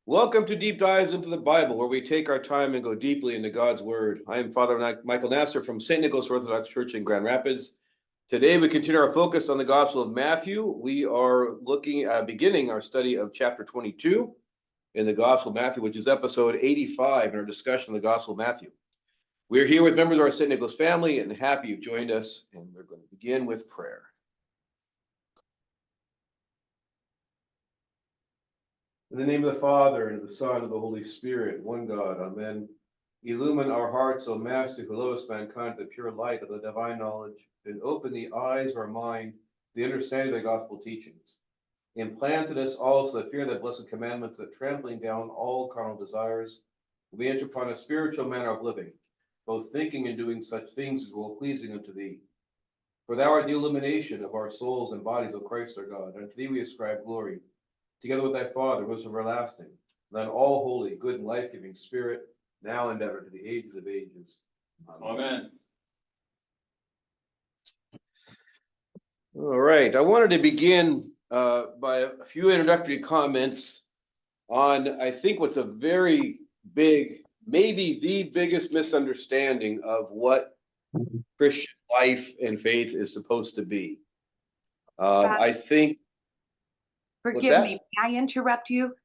Welcome to Deep Dives into the Bible, where we take our time and go deeply into God's Word. I am Father Michael Nasser from St. Nicholas Orthodox Church in Grand Rapids. Today we continue our focus on the Gospel of Matthew. We are beginning our study of chapter 22 in the Gospel of Matthew, which is episode 85 in our discussion of the Gospel of Matthew. We're here with members of our St. Nicholas family and happy you've joined us, and we're going to begin with prayer. In the name of the Father, and of the Son, and of the Holy Spirit, one God, Amen. Illumine our hearts, O Master, who lovest mankind, the pure light of the divine knowledge, and open the eyes of our mind, the understanding of the gospel teachings. Implant in us also the fear of the blessed commandments, that trampling down all carnal desires, we enter upon a spiritual manner of living, both thinking and doing such things as will pleasing unto thee. For thou art the illumination of our souls and bodies, O Christ our God, and unto thee we ascribe glory, together with thy Father, who is everlasting, then all holy, good, and life-giving Spirit, now and ever, to the ages of ages. Amen. All right, I wanted to begin by a few introductory comments on, I think, what's a very big, maybe the biggest misunderstanding of what Christian life and faith is supposed to be. I think. Forgive me, may I interrupt you?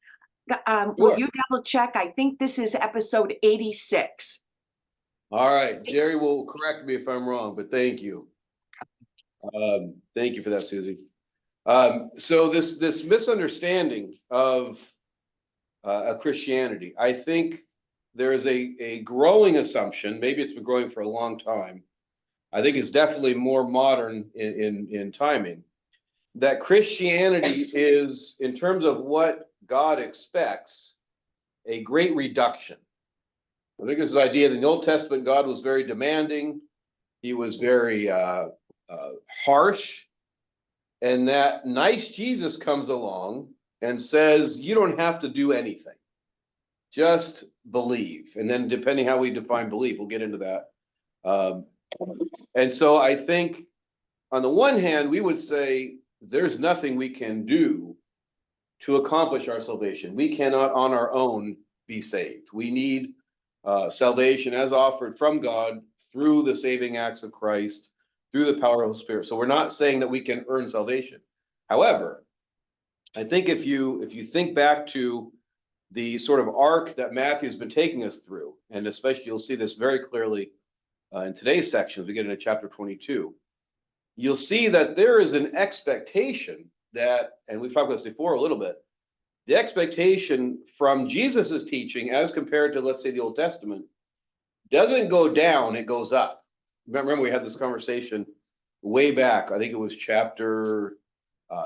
Sure. Will you double check? I think this is episode 86. All right, Jerry will correct me if I'm wrong, but thank you. Thank you for that, Susie. So this misunderstanding of Christianity, I think there is a growing assumption, maybe it's been growing for a long time, I think it's definitely more modern in timing, that Christianity is, in terms of what God expects, a great reduction. I think this idea that in the Old Testament, God was very demanding. He was very harsh. And that nice Jesus comes along and says, you don't have to do anything. Just believe. And then depending how we define belief, we'll get into that. And so I think on the one hand, we would say, there's nothing we can do to accomplish our salvation. We cannot on our own be saved. We need salvation as offered from God through the saving acts of Christ, through the power of the Spirit. So we're not saying that we can earn salvation. However, I think if you think back to the sort of arc that Matthew has been taking us through, and especially you'll see this very clearly in today's section as we get into chapter 22, you'll see that there is an expectation that, and we've talked about this before a little bit, the expectation from Jesus's teaching as compared to, let's say, the Old Testament, doesn't go down, it goes up. Remember we had this conversation way back, I think it was chapter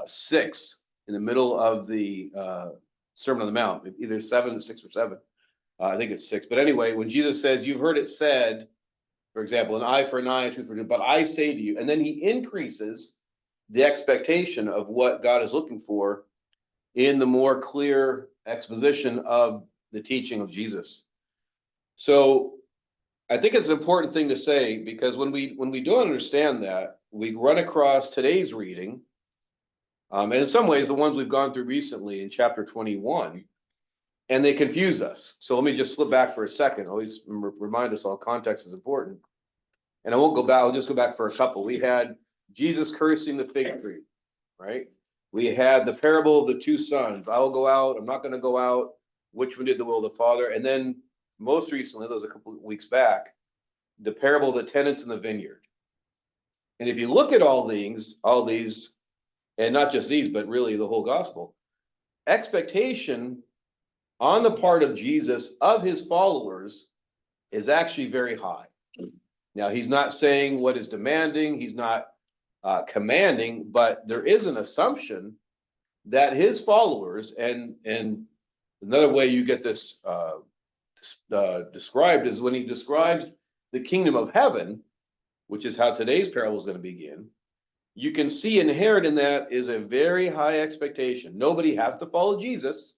6, in the middle of the Sermon on the Mount, either 6 or 7. I think it's 6. But anyway, when Jesus says, you've heard it said, for example, an eye for an eye, a tooth for a tooth, but I say to you, and then he increases the expectation of what God is looking for in the more clear exposition of the teaching of Jesus. So I think it's an important thing to say, because when we don't understand that, we run across today's reading, and in some ways the ones we've gone through recently in chapter 21, and they confuse us. So let me just flip back for a second. Always remind us all context is important. And I won't go back, I'll just go back for a couple. We had Jesus cursing the fig tree, right? We had the parable of the two sons. I will go out, I'm not going to go out. Which one did the will of the Father? And then most recently, that was a couple of weeks back, the parable of the tenants in the vineyard. And if you look at all these, and not just these, but really the whole gospel, expectation on the part of Jesus of his followers is actually very high. Now, he's not saying what is demanding, he's not commanding, but there is an assumption that his followers, and another way you get this described is when he describes the kingdom of heaven, which is how today's parable is going to begin. You can see inherent in that is a very high expectation. Nobody has to follow Jesus.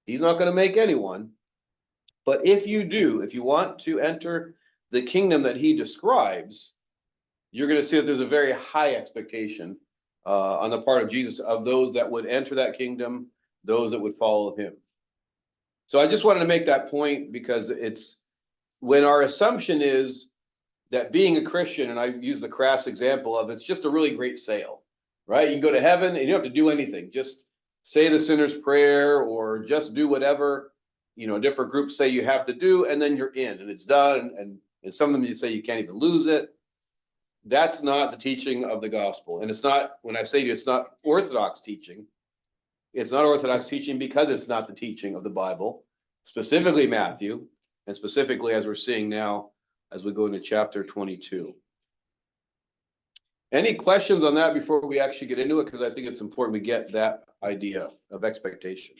He's not going to make anyone. But if you do, if you want to enter the kingdom that he describes, you're going to see that there's a very high expectation on the part of Jesus of those that would enter that kingdom, those that would follow him. So I just wanted to make that point because it's when our assumption is that being a Christian, and I use the crass example of it's just a really great sale, right? You can go to heaven and you don't have to do anything. Just say the sinner's prayer or just do whatever, different groups say you have to do, and then you're in and it's done. And some of them you say you can't even lose it. That's not the teaching of the gospel. And it's not, when I say to you, it's not Orthodox teaching. It's not Orthodox teaching because it's not the teaching of the Bible, specifically Matthew, and specifically as we're seeing now as we go into chapter 22. Any questions on that before we actually get into it? Because I think it's important we get that idea of expectation.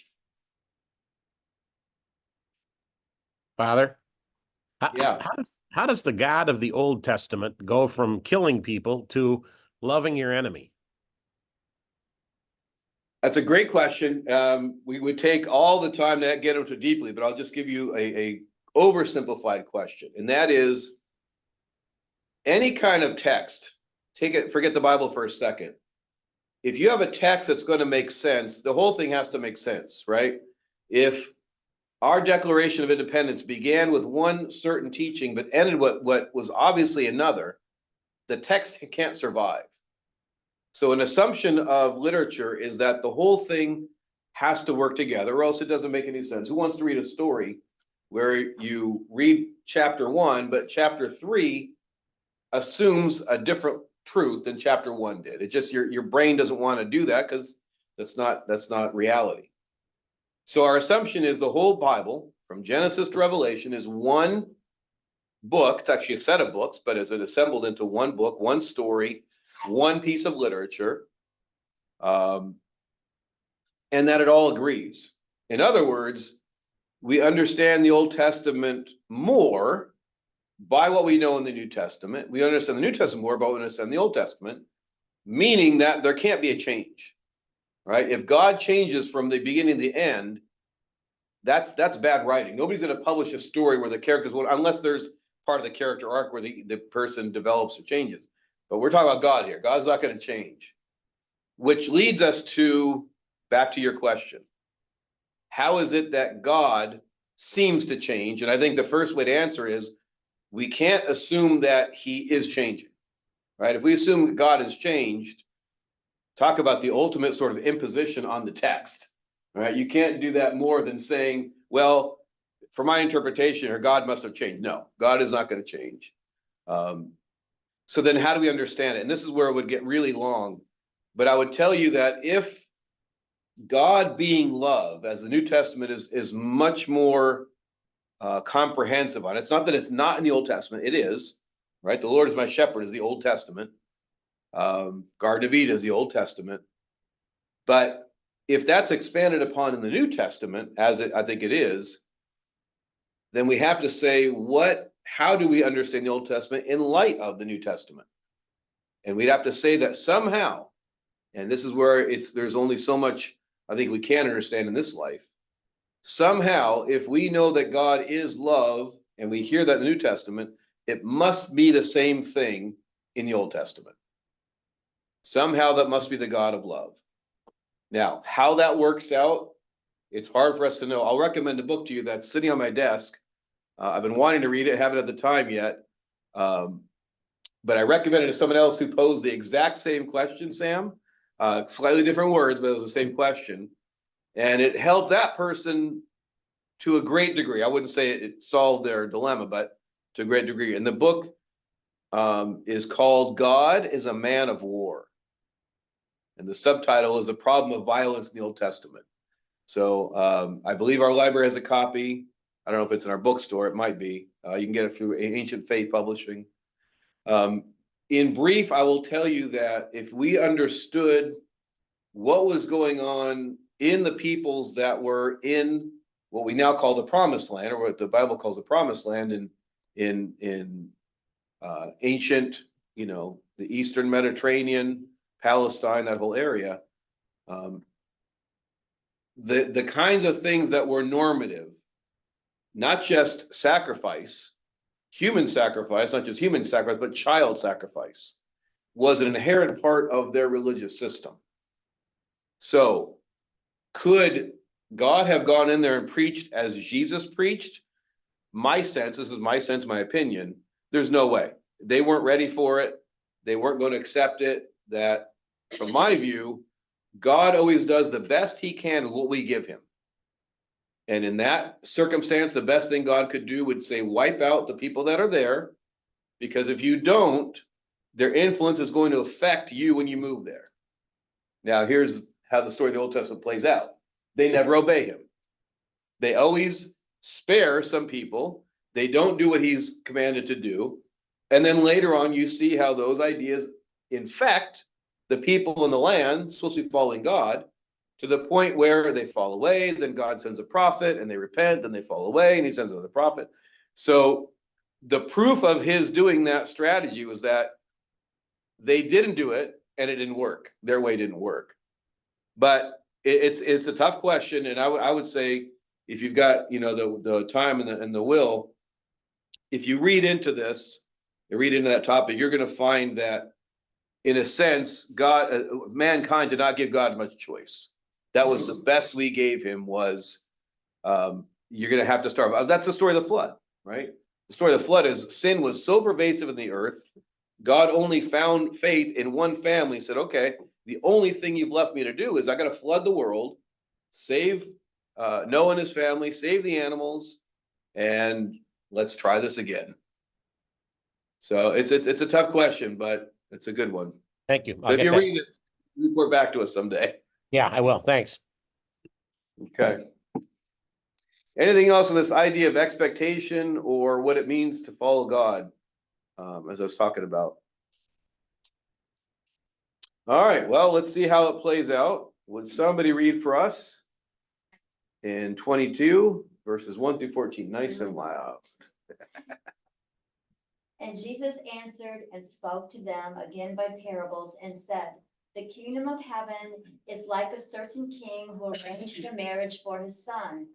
Father, Yeah, how does the God of the Old Testament go from killing people to loving your enemy? that's a great question. We would take all the time to get into deeply, but I'll just give you a oversimplified question, and that is any kind of text. Forget the Bible for a second. If you have a text that's going to make sense, the whole thing has to make sense, right? If our Declaration of Independence began with one certain teaching, but ended what was obviously another, the text can't survive. So an assumption of literature is that the whole thing has to work together, or else it doesn't make any sense. Who wants to read a story where you read chapter 1, but chapter 3 assumes a different truth than chapter 1 did? It just your brain doesn't want to do that because that's not reality. So our assumption is the whole Bible, from Genesis to Revelation, is one book. It's actually a set of books, but is it assembled into one book, one story, one piece of literature, and that it all agrees. In other words, we understand the Old Testament more by what we know in the New Testament. We understand the New Testament more by what we understand the Old Testament, meaning that there can't be a change, right? If God changes from the beginning to the end, that's bad writing. Nobody's going to publish a story where the characters will, unless there's part of the character arc where the person develops or changes. But we're talking about God here. God's not going to change, which leads us back to your question. How is it that God seems to change? And I think the first way to answer is we can't assume that he is changing, right? If we assume that God has changed, talk about the ultimate sort of imposition on the text, right? You can't do that more than saying, well, for my interpretation, or God must have changed. No, God is not going to change. So then how do we understand it? And this is where it would get really long. But I would tell you that if God being love, as the New Testament is much more comprehensive on it. It's not that it's not in the Old Testament. It is, right? The Lord is my shepherd is the Old Testament. Garden of Eden is the Old Testament. But if that's expanded upon in the New Testament, as I think it is, then we have to say, how do we understand the Old Testament in light of the New Testament? And we'd have to say that somehow, and this is where there's only so much I think we can understand in this life. Somehow, if we know that God is love, and we hear that in the New Testament, it must be the same thing in the Old Testament. Somehow that must be the God of love. Now, how that works out, it's hard for us to know. I'll recommend a book to you that's sitting on my desk. I've been wanting to read it, haven't had the time yet. But I recommend it to someone else who posed the exact same question, Sam. Slightly different words, but it was the same question. And it helped that person to a great degree. I wouldn't say it solved their dilemma, but to a great degree. And the book is called God is a Man of War. And the subtitle is The Problem of Violence in the Old Testament. So I believe our library has a copy. I don't know if it's in our bookstore. It might be. You can get it through Ancient Faith Publishing. In brief, I will tell you that if we understood what was going on in the peoples that were in what we now call the Promised Land, or what the Bible calls the Promised Land in ancient, the Eastern Mediterranean, Palestine, that whole area, the kinds of things that were normative, not just sacrifice, human sacrifice, not just human sacrifice, but child sacrifice, was an inherent part of their religious system. So could God have gone in there and preached as Jesus preached? My sense, this is my sense, my opinion, there's no way. They weren't ready for it. They weren't going to accept it. That, from my view, God always does the best he can with what we give him. And in that circumstance, the best thing God could do would say, wipe out the people that are there, because if you don't, their influence is going to affect you when you move there. Now, here's how the story of the Old Testament plays out. They never obey him. They always spare some people. They don't do what he's commanded to do. And then later on, you see how those ideas infect the people in the land, supposed to be following God, to the point where they fall away. Then God sends a prophet and they repent, then they fall away and he sends another prophet. So the proof of his doing that strategy was that they didn't do it and it didn't work. Their way didn't work. But it's a tough question. And I would say, if you've got, the time and the will, if you read into this, you read into that topic, you're going to find that, in a sense, mankind did not give God much choice. That was the best we gave him was, you're going to have to starve. That's the story of the flood, right? The story of the flood is sin was so pervasive in the earth. God only found faith in one family, said, okay, the only thing you've left me to do is I got to flood the world, save Noah and his family, save the animals, and let's try this again. So it's a tough question, but it's a good one. Thank you. So if you read it, report back to us someday. Yeah, I will. Thanks. Okay. Anything else on this idea of expectation or what it means to follow God, as I was talking about? All right, well, let's see how it plays out. Would somebody read for us in 22 verses 1 through 14? Nice and loud. And Jesus answered and spoke to them again by parables and said, the kingdom of heaven is like a certain king who arranged a marriage for his son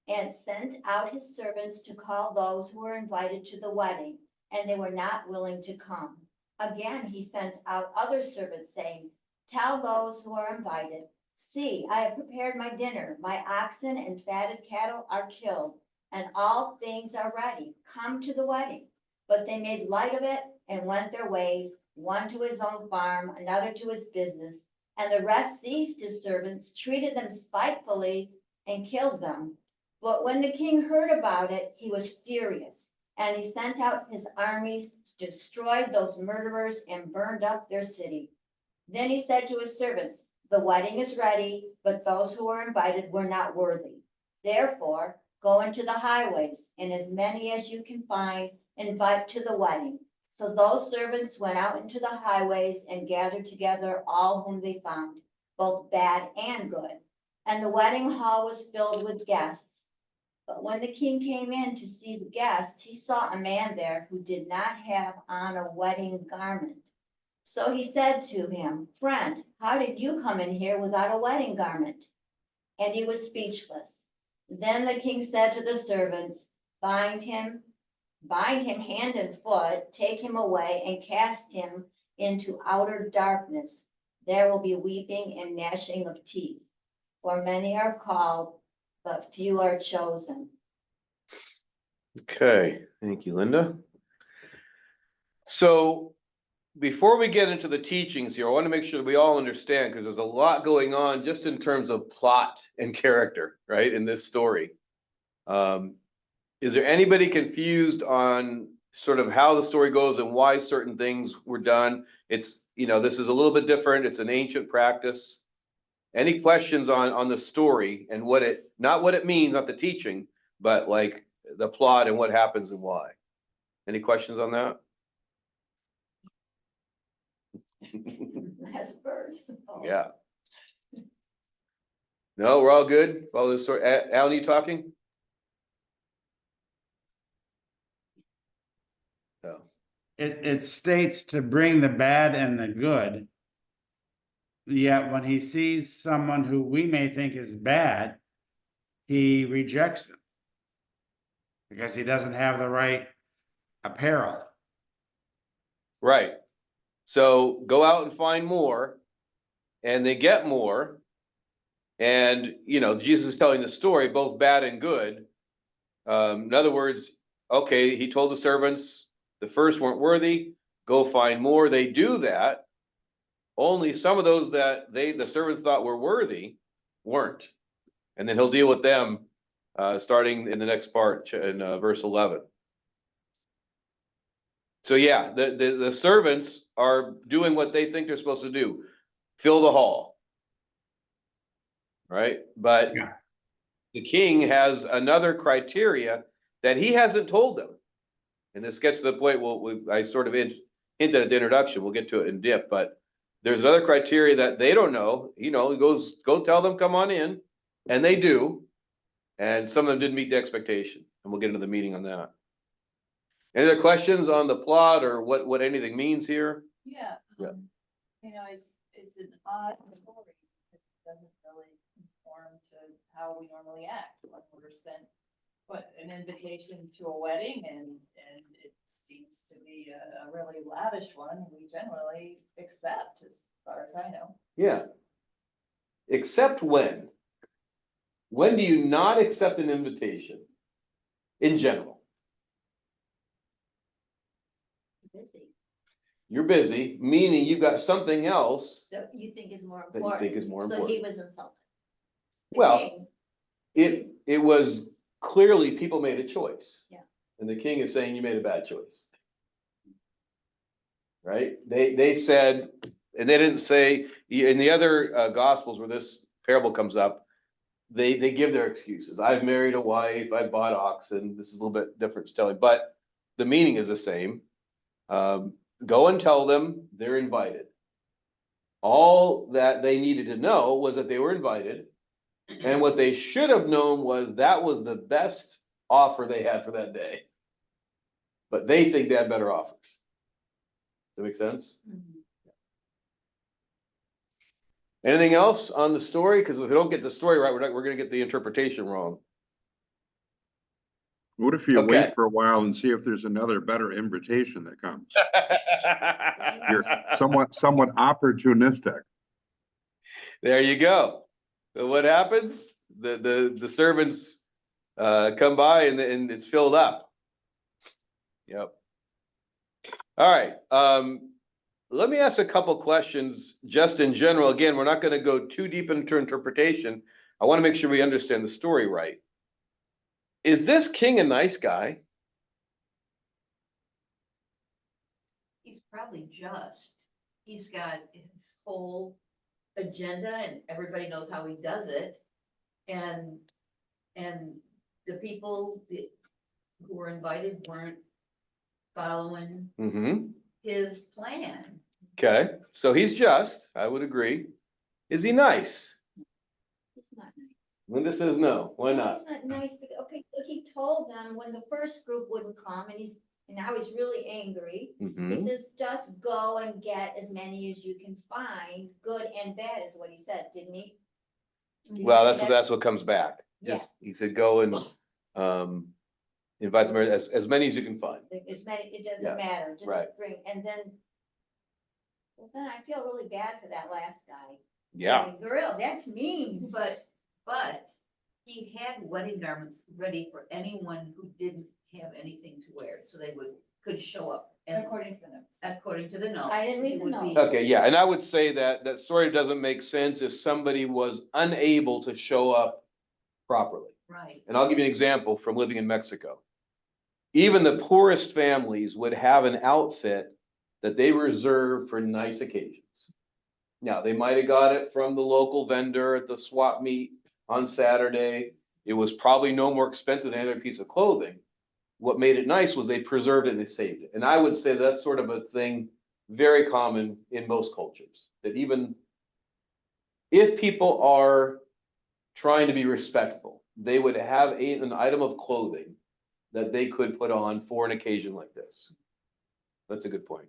and sent out his servants to call those who were invited to the wedding, and they were not willing to come. Again, he sent out other servants, saying, tell those who are invited, see, I have prepared my dinner. My oxen and fatted cattle are killed, and all things are ready. Come to the wedding. But they made light of it and went their ways, one to his own farm, another to his business. And the rest seized his servants, treated them spitefully, and killed them. But when the king heard about it, he was furious, and he sent out his armies, destroyed those murderers, and burned up their city. Then he said to his servants, the wedding is ready, but those who were invited were not worthy. Therefore, go into the highways, and as many as you can find, invite to the wedding. So those servants went out into the highways and gathered together all whom they found, both bad and good. And the wedding hall was filled with guests. But when the king came in to see the guests, he saw a man there who did not have on a wedding garment. So he said to him, friend, how did you come in here without a wedding garment? And he was speechless. Then the king said to the servants, bind him hand and foot, take him away and cast him into outer darkness. There will be weeping and gnashing of teeth, for many are called, but few are chosen. Okay, thank you, Linda. So before we get into the teachings here, I want to make sure that we all understand, because there's a lot going on just in terms of plot and character, right, in this story. Is there anybody confused on sort of how the story goes and why certain things were done? It's, this is a little bit different. It's an ancient practice. Any questions on the story and not what it means, not the teaching, but like the plot and what happens and why? Any questions on that? Last verse. Yeah. No, we're all good. Follow this story. Alan, you talking? No. It states to bring the bad and the good. Yet when he sees someone who we may think is bad, he rejects them because he doesn't have the right apparel. Right. So go out and find more, and they get more. And, you know, Jesus is telling the story, both bad and good. In other words, okay, he told the servants, the first weren't worthy, go find more. They do that. Only some of those that the servants thought were worthy weren't. And then he'll deal with them, starting in the next part in verse 11. So yeah, the servants are doing what they think they're supposed to do, fill the hall. Right? But Yeah. the king has another criteria that he hasn't told them. And this gets to the point, I sort of hinted at the introduction, we'll get to it in dip, but there's another criteria that they don't know. You know, he goes, go tell them, come on in. And they do. And some of them didn't meet the expectation. And we'll get into the meeting on that. Any other questions on the plot or what anything means here? Yeah. Yeah. You know, it's an odd story because it doesn't really conform to how we normally act when we're sent, an invitation to a wedding and it seems to be a really lavish one. We generally accept as far as I know. Yeah. Except when? When do you not accept an invitation? In general. Busy, You're busy, meaning you've got something else that you think is more that you important. think is more So he important. was insulted. The Well, king, it was clearly people made a choice. Yeah. And the king is saying you made a bad choice. Right? They said, and they didn't say, in the other gospels where this parable comes up, they give their excuses. I've married a wife, I bought oxen. This is a little bit different telling, but the meaning is the same. Go and tell them they're invited. All that they needed to know was that they were invited. And what they should have known was that was the best offer they had for that day. But they think they had better offers. Does that make sense? Mhm. Anything else on the story? Because if we don't get the story right, we're going to get the interpretation wrong. What if you Okay. wait for a while and see if there's another better invitation that comes? You're somewhat opportunistic. There you go. So what happens? The servants come by and it's filled up. Yep. All right. Let me ask a couple questions just in general. Again, we're not going to go too deep into interpretation. I want to make sure we understand the story right. Is this king a nice guy? He's probably just, he's got his whole agenda and everybody knows how he does it. And the people who were invited weren't following Mm-hmm. his plan. Okay. So he's just, I would agree. Is he nice? He's not nice. Linda says no. Why not? He's not nice, but okay, so he told them when the first group wouldn't come and now he's really angry. He Mm-hmm. says, just go and get as many as you can find, good and bad is what he said, didn't he? Well, that's what comes back. Yeah. Just, he said, go and invite them as many as you can find. As many, it Yeah, doesn't matter, just right. bring, and then. Well, then I feel really bad for that last guy. Yeah. Like, girl, that's mean. But he had wedding garments ready for anyone who didn't have anything to wear, so they could show up. And according to the notes. According to the notes. I didn't read it the would notes. be- Okay, yeah, and I would say that story doesn't make sense if somebody was unable to show up properly. Right. And I'll give you an example from living in Mexico. Even the poorest families would have an outfit that they reserve for nice occasions. Now, they might have got it from the local vendor at the swap meet on Saturday. It was probably no more expensive than any other piece of clothing. What made it nice was they preserved it and they saved it. And I would say that's sort of a thing very common in most cultures, that even if people are trying to be respectful, they would have an item of clothing that they could put on for an occasion like this. That's a good point.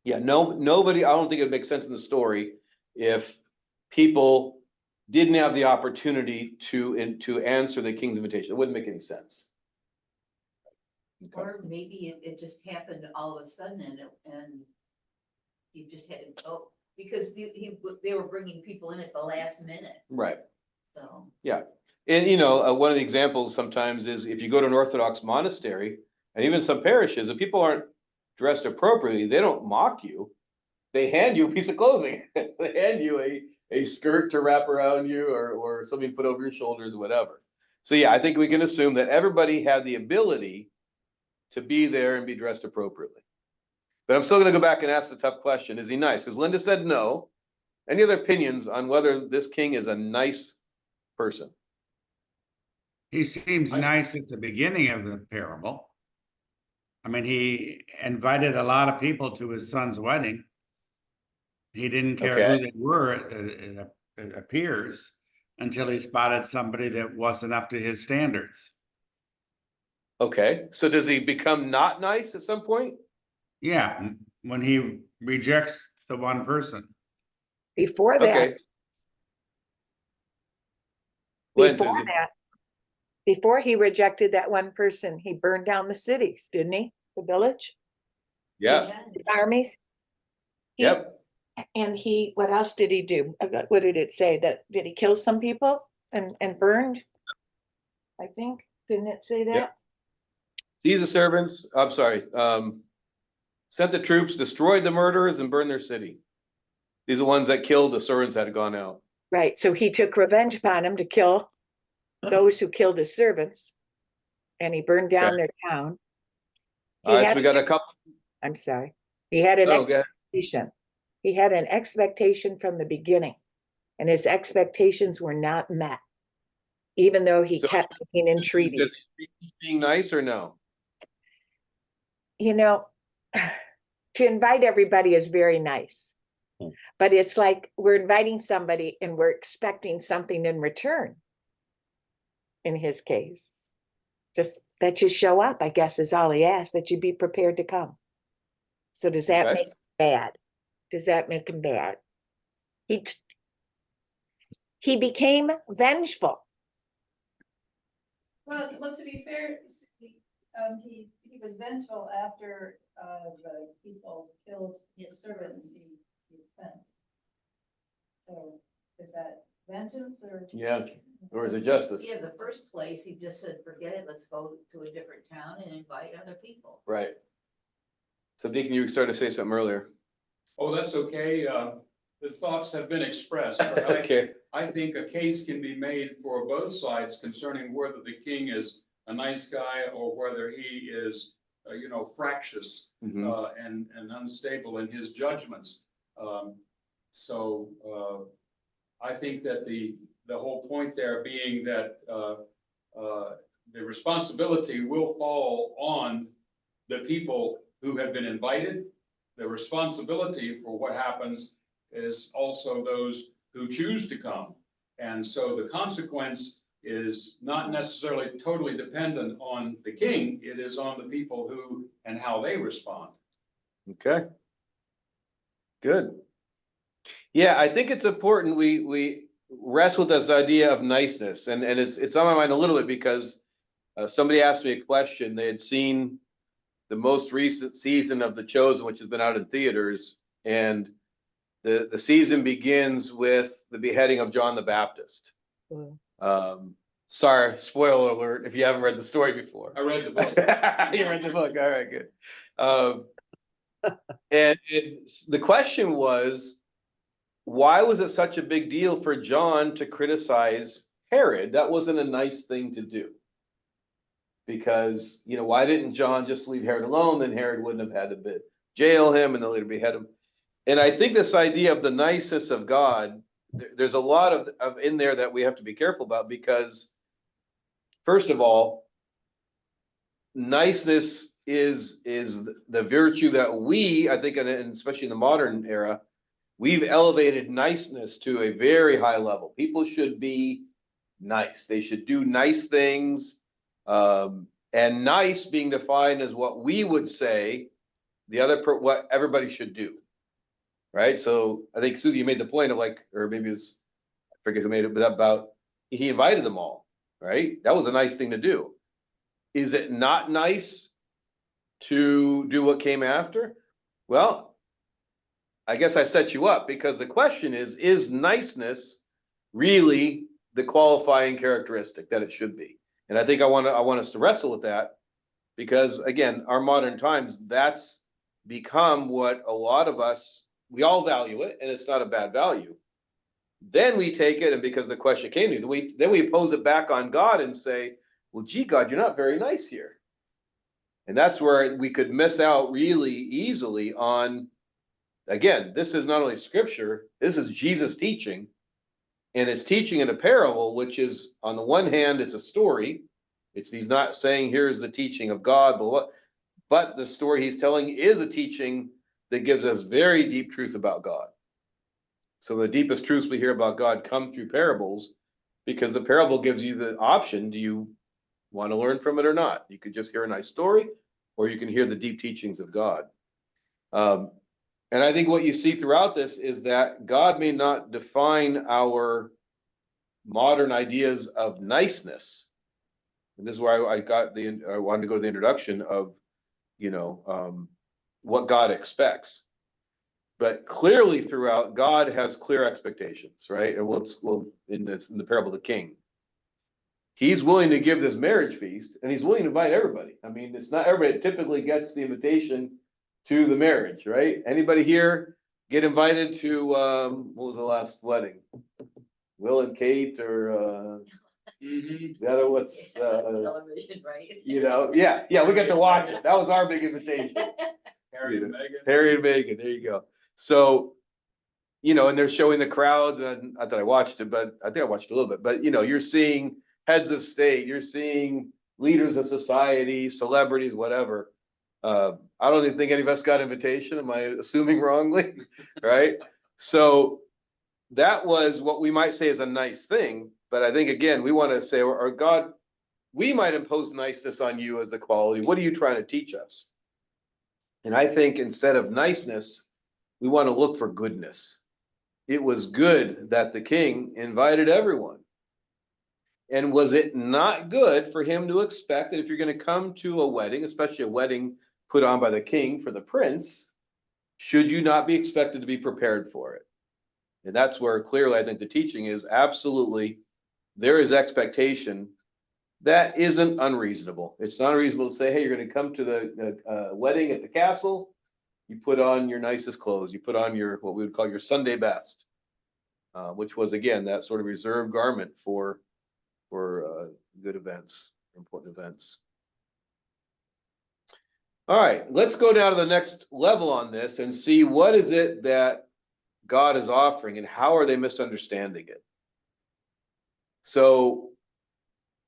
Yeah, nobody, I don't think it makes sense in the story if people didn't have the opportunity to answer the king's invitation. It wouldn't make any sense. Okay. Or maybe it just happened all of a sudden and you just had to go. because they were bringing people in at the last minute, Right. so. And you know, one of the examples sometimes is if you go to an Orthodox monastery and even some parishes, if people aren't dressed appropriately, they don't mock you. They hand you a piece of clothing. They hand you a skirt to wrap around you or something to put over your shoulders, whatever. So yeah, I think we can assume that everybody had the ability to be there and be dressed appropriately. But I'm still gonna go back and ask the tough question, is he nice? Because Linda said no. Any other opinions on whether this king is a nice person? He seems nice at the beginning of the parable. I mean, he invited a lot of people to his son's wedding. He didn't care Okay. who they were, it appears, until he spotted somebody that wasn't up to his standards. Okay, so does he become not nice at some point? Yeah, when he rejects the one person. Before that, Okay. Go ahead, before Susie. that, before he rejected that one person, he burned down the cities, didn't he? The village, Yeah, his armies. He- yep. And what else did he do? What did it say? Did he kill some people and burned? I think, didn't it say that? Yep. Seize the servants, I'm sorry, sent the troops, destroyed the murderers and burned their city. These are the ones that killed the servants that had gone out. Right, so he took revenge upon him to kill those who killed his servants. And he burned down their town. All right, so had we got an a couple. I'm sorry. He had an Oh, go ahead. expectation. He had an expectation from the beginning, and his expectations were not met, even though he So, kept making entreaties. Just being nice or no? You know, to invite everybody is very nice, but it's like we're inviting somebody and we're expecting something in return. In his case, just that you show up, I guess, is all he asked, that you be prepared to come. So does that Okay. make him bad? Does that make him bad? He became vengeful. Well, to be fair, he was vengeful after, the people killed his servants he sent. So is that vengeance or? Yeah, or is it justice? Yeah, the first place, he just said, forget it, let's go to a different town and invite other people. Right. So Deacon, you started to say something earlier. Oh, that's okay. The thoughts have been expressed. But Okay, I think a case can be made for both sides concerning whether the king is a nice guy or whether he is, fractious mhm. and unstable in his judgments. So I think that the whole point there being that the responsibility will fall on the people who have been invited. The responsibility for what happens is also those who choose to come. And so the consequence is not necessarily totally dependent on the king. It is on the people who and how they respond. Okay. Good. Yeah, I think it's important we rest with this idea of niceness, and it's on my mind a little bit because somebody asked me a question. They had seen the most recent season of The Chosen, which has been out in theaters, and the season begins with the beheading of John the Baptist. Sorry, spoiler alert if you haven't read the story before. I read the book. You read the book, all right, good. And the question was, why was it such a big deal for John to criticize Herod? That wasn't a nice thing to do. Because, why didn't John just leave Herod alone? Then Herod wouldn't have had to jail him and then later behead him. And I think this idea of the niceness of God, there's a lot of in there that we have to be careful about because, first of all, niceness is the virtue that we, I think, and especially in the modern era, we've elevated niceness to a very high level. People should be nice. They should do nice things. And nice being defined as what we would say what everybody should do. Right. So I think Susie, you made the point of or maybe it was, I forget who made it, but about he invited them all. Right. That was a nice thing to do. Is it not nice to do what came after? Well, I guess I set you up because the question is niceness really the qualifying characteristic that it should be? And I think I want us to wrestle with that because again, our modern times, that's become what a lot of us, we all value it and it's not a bad value. Then we take it, and because the question came to me, then we pose it back on God and say, well, gee, God, you're not very nice here. And that's where we could miss out really easily on, again, this is not only scripture, this is Jesus teaching. And it's teaching in a parable, which is on the one hand, it's a story. He's not saying here's the teaching of God, but the story he's telling is a teaching that gives us very deep truth about God. So the deepest truths we hear about God come through parables, because the parable gives you the option. Do you want to learn from it or not? You could just hear a nice story, or you can hear the deep teachings of God. And I think what you see throughout this is that God may not define our modern ideas of niceness. And this is where I wanted to go to the introduction of, what God expects. But clearly throughout, God has clear expectations, right? And in the parable of the king, he's willing to give this marriage feast, and he's willing to invite everybody. I mean, it's not everybody that typically gets the invitation to the marriage, right? Anybody here get invited to what was the last wedding? Will and Kate, or the other what's Television, right? yeah, we got to watch it. That was our big invitation. Harry and Meghan. Harry and Meghan, there you go. So, and they're showing the crowds, and not that I watched it, but I think I watched a little bit. But you're seeing heads of state, you're seeing leaders of society, celebrities, whatever. I don't even think any of us got invitation. Am I assuming wrongly? Right? So that was what we might say is a nice thing. But I think, again, we want to say, or God, we might impose niceness on you as a quality. What are you trying to teach us? And I think instead of niceness, we want to look for goodness. It was good that the king invited everyone. And was it not good for him to expect that if you're going to come to a wedding, especially a wedding put on by the king for the prince, should you not be expected to be prepared for it? And that's where clearly I think the teaching is absolutely there is expectation that isn't unreasonable. It's not unreasonable to say, hey, you're going to come to the wedding at the castle. You put on your nicest clothes. You put on your, what we would call your Sunday best, which was, again, that sort of reserved garment for good events, important events. All right, let's go down to the next level on this and see what is it that God is offering and how are they misunderstanding it. So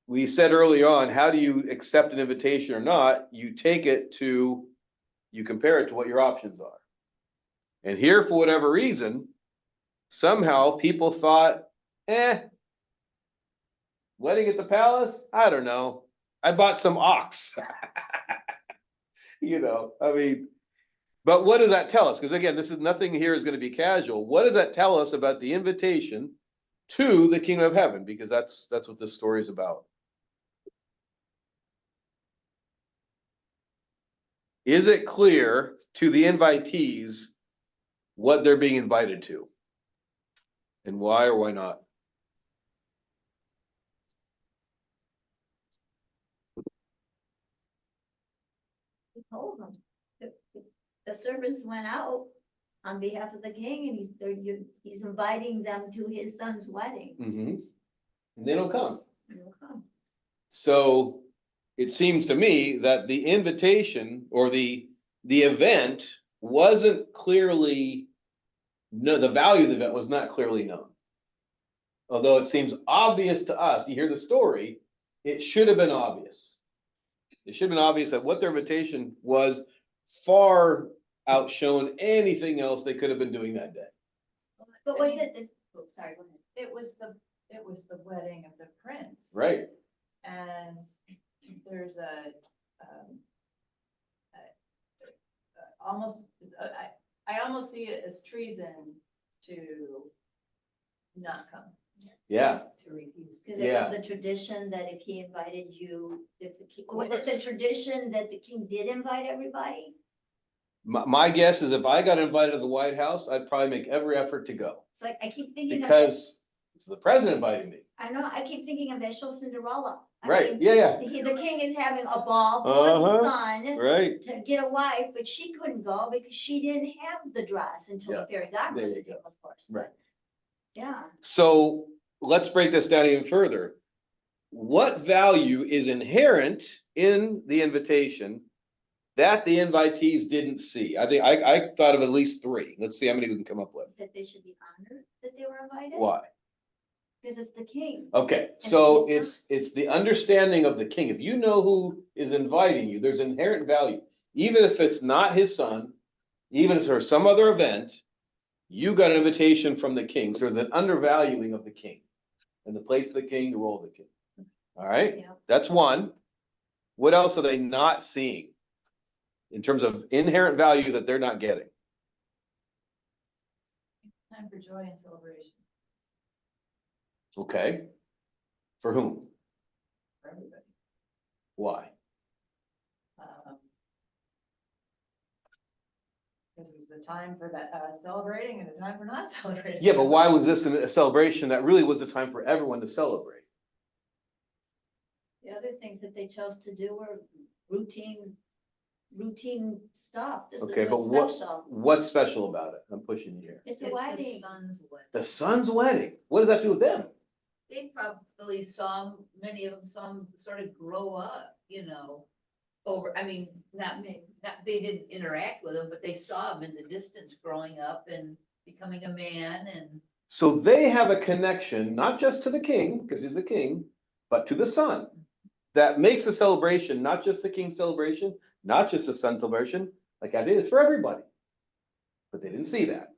we said early on, how do you accept an invitation or not? You compare it to what your options are. And here, for whatever reason, somehow people thought, wedding at the palace? I don't know. I bought some ox. But what does that tell us? Because again, nothing here is going to be casual. What does that tell us about the invitation to the kingdom of heaven? Because that's what this story is about. Is it clear to the invitees what they're being invited to? And why or why not? He told them. The servants went out on behalf of the king, and he's inviting them to his son's wedding. Mm-hmm. And they don't come. They'll come. So it seems to me that the invitation or the event wasn't clearly, the value of the event was not clearly known. Although it seems obvious to us, you hear the story, it should have been obvious. It should have been obvious that what their invitation was far outshone anything else they could have been doing that day. But was it, sorry, go ahead. It was the wedding of the prince. Right. And there's I almost see it as treason to not come. Yeah. To refuse. Because it was the tradition that if he invited you, was it the tradition that the king did invite everybody? My guess is if I got invited to the White House, I'd probably make every effort to go It's like, I keep thinking of it, because it's the president inviting me. I know, I keep thinking of that show Cinderella. I Right, mean, yeah, The king is having a ball for Uh-huh. the son right. to get a wife, but she couldn't go because she didn't have the dress until Yeah, the fairy there godmother you came, go. of course. Right. Yeah, So let's break this down even further. What value is inherent in the invitation that the invitees didn't see? I think I thought of at least three. Let's see how many we can come up with. that they should be honored that they were invited. Why? Because it's the king. Okay, And so his it's the understanding of the king. If you know who is inviting you, there's inherent value. Even if it's not his son, even if there's some other event, you got an invitation from the king. So there's an undervaluing of the king and the place of the king, the role of the king. All right, Yeah. that's one. What else are they not seeing in terms of inherent value that they're not getting? Time for joy and celebration Okay, for whom? for everybody. Why? This is the time for that, celebrating and the time for not celebrating. Yeah, but why was this a celebration that really was the time for everyone to celebrate? The other things that they chose to do were routine stuff. This was Okay, but special. what's special about it? I'm pushing you here. It's a It's wedding. his son's wedding. The son's wedding. What does that do with them? They probably saw, many of them saw him sort of grow up, you know, over, I mean, not me, not, they didn't interact with him, but they saw him in the distance growing up and becoming a man and. So they have a connection, not just to the king, because he's the king, but to the son. That makes a celebration, not just the king's celebration, not just the son's celebration, like I did, it's for everybody. But they didn't see that.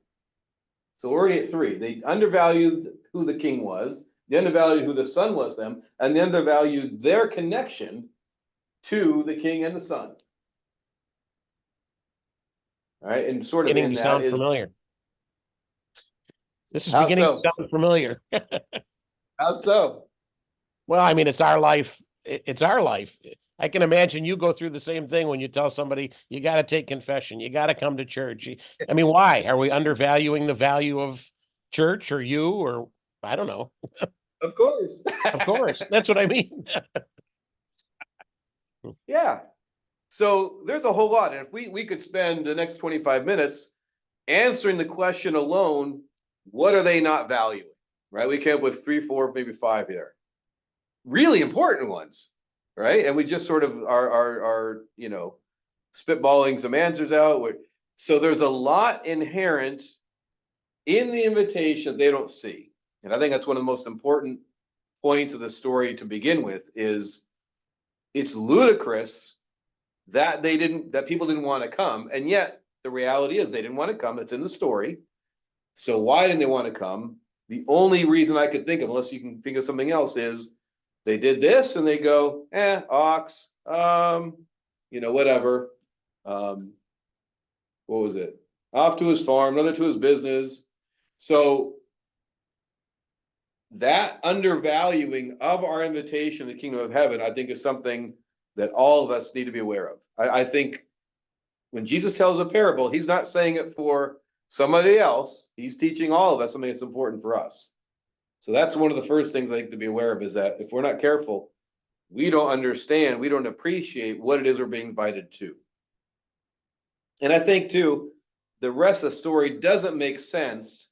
So we're already at three. They undervalued who the king was, they undervalued who the son was them, and they undervalued their connection to the king and the son. All right, and sort of Beginning in to that sound is familiar. This is How beginning so? to sound familiar. how so? Well, I mean, it's our life. It's our life. I can imagine you go through the same thing when you tell somebody you got to take confession, you got to come to church. I mean, why? Are we undervaluing the value of church or you or I don't know? Of course. Of course, that's what I mean. Yeah. So there's a whole lot. And if we could spend the next 25 minutes answering the question alone, what are they not valuing? Right? We came up with 3, 4, maybe 5 here. Really important ones, right? And we just sort of are spitballing some answers out. So there's a lot inherent in the invitation they don't see. And I think that's one of the most important points of the story to begin with is it's ludicrous that people didn't want to come. And yet the reality is they didn't want to come. It's in the story. So why didn't they want to come? The only reason I could think of, unless you can think of something else, is they did this and they go, ox, whatever. What was it? Off to his farm, another to his business. So that undervaluing of our invitation to the kingdom of heaven, I think is something that all of us need to be aware of. I think when Jesus tells a parable, he's not saying it for somebody else. He's teaching all of us something that's important for us. So that's one of the first things I think to be aware of is that if we're not careful, we don't understand, we don't appreciate what it is we're being invited to. And I think too, the rest of the story doesn't make sense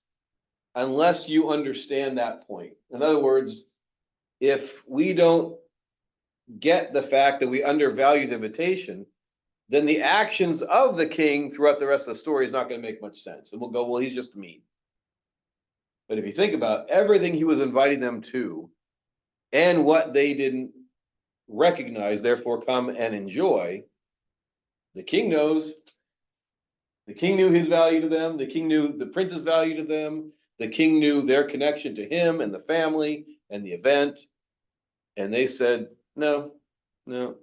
unless you understand that point. In other words, if we don't get the fact that we undervalue the invitation, then the actions of the king throughout the rest of the story is not going to make much sense. And we'll go, well, he's just mean. But if you think about everything he was inviting them to and what they didn't recognize, therefore come and enjoy, the king knows. The king knew his value to them. The king knew the prince's value to them. The king knew their connection to him and the family and the event. And they said, no, we're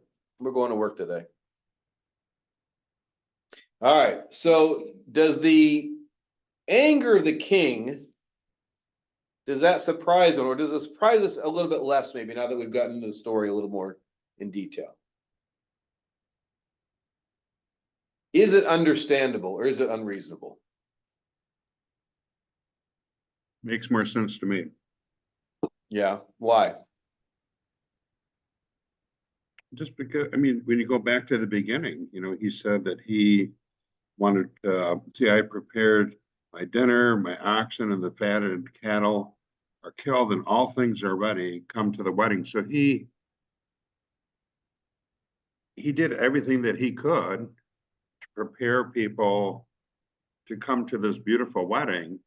going to work today. All right. So does the anger of the king, does that surprise him, or does it surprise us a little bit less maybe now that we've gotten into the story a little more in detail? is it understandable or is it unreasonable? Makes more sense to me. Yeah, why? Just because, I mean, when you go back to the beginning, he said that he wanted, see, I prepared my dinner, my oxen and the fattened cattle are killed and all things are ready, come to the wedding. So he did everything that he could to prepare people to come to this beautiful wedding.